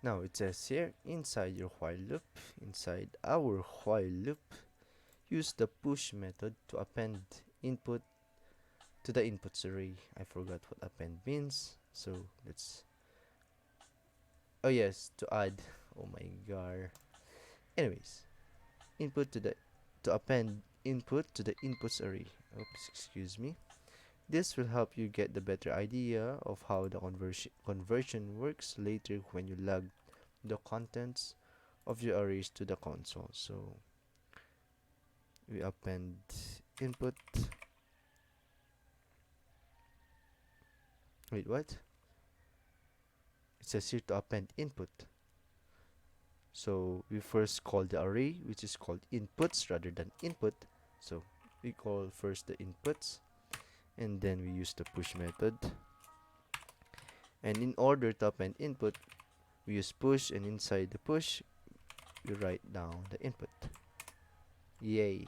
Now it says here, inside your while loop, inside our while loop, use the push method to append input to the inputs array. I forgot what append means, so let's, oh yes, to add. Oh my god. Anyways, input to append input to the inputs array. Oops, excuse me. This will help you get the better idea of how the conversion works later when you log the contents of your arrays to the console. So we append input. Wait, what? It says here to append input. So we first call the array, which is called inputs rather than input. So we call first the inputs, and then we use the push method. And in order to append input, we use push, and inside the push, we write down the input. Yay!